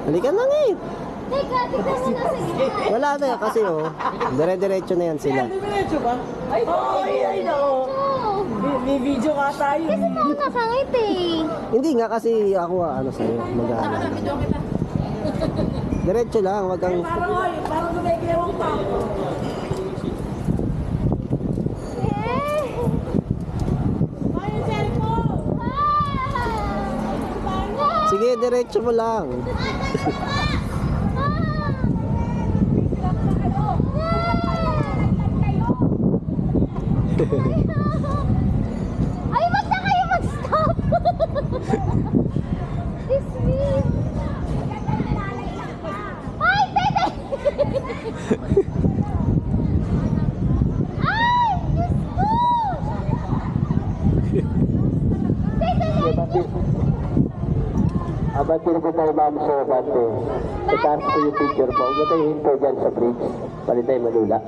Halika na nga eh. Teka, tignan mo na sa gitna. Wala na yan kasi oh. Dire-diretso na yan sila. Diretso ba? Ay, ay, nako. May video ka tayo. Kasi pa ako nakangit eh. Hindi nga kasi ako ano sa'yo. Mag-aalala. Diretso lang. Wag kang... Parang gumiglewang pa ako. Sige, diretso mo lang. Ay, wag na kayo mag-stop! This means... Ay, tete! Ay, Diyos ko! Tete, Abante na po tayo, ma'am, sa abante. Itaas po yung picture po. Huwag na tayo hinto dyan sa bridge. Palit tayo malula.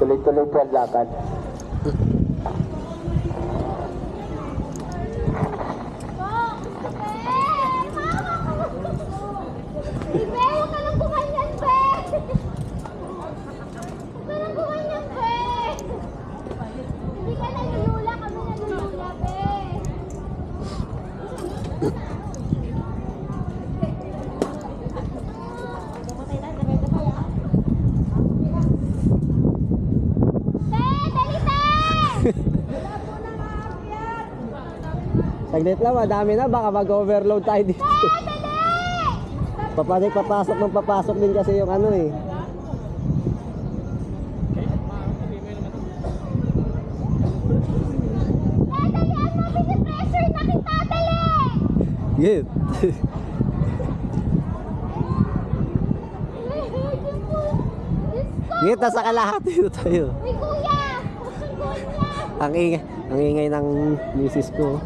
Tuloy-tuloy po ang lakad. Ibe, huwag ka lang gumanyan, Be! Huwag ka lang gumanyan, Be! Hindi ka nalulula, kami nalulula, Be! Be, dali, Be! Saglit lang, madami na. Baka mag-overload tayo dito. Papanik, papasok din kasi yung ano eh. Dalian mo, pinipressure na kita, dali! Git. Git, nasa kalahati na tayo. Uy, kuya! Kuya! Ang ingay ng misis ko.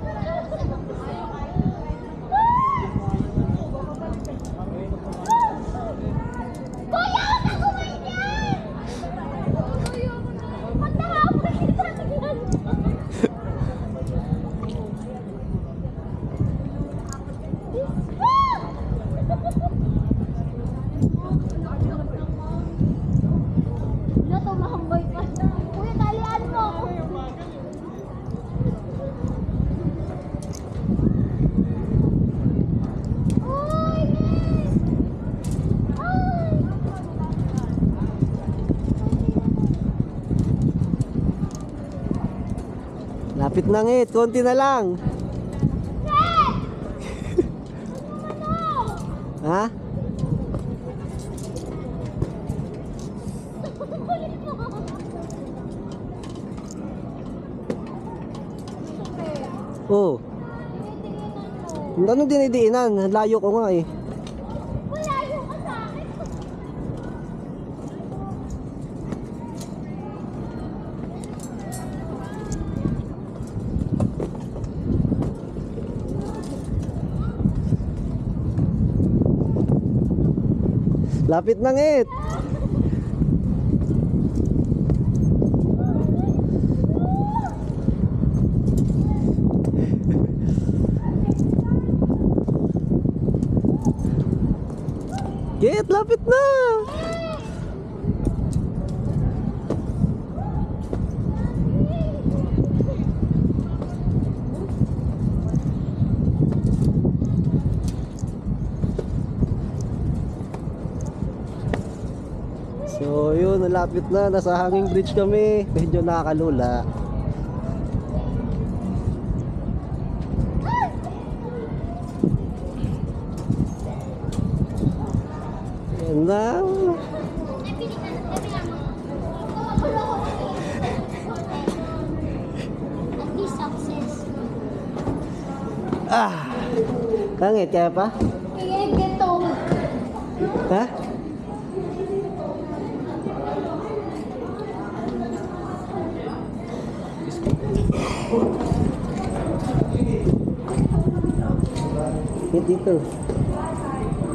Kuya, huwag na kumanyan! Pag nahawak kita, tignan mo. Wala, tumahambay pa. Kuya, talian mo ako. Uy! Ay! Lapit na ngit, konti na lang. Ha? Oh. Ano dinidiinan? Layo ko nga eh. Malayo ka sa akin. Lapit na ngit. Git, lapit na. So yun, nalapit na. Nasa hanging bridge kami. Medyo nakakalula. Yan na. At least success. Kangit, kaya pa? Kaya ganito. Ha? Hit dito.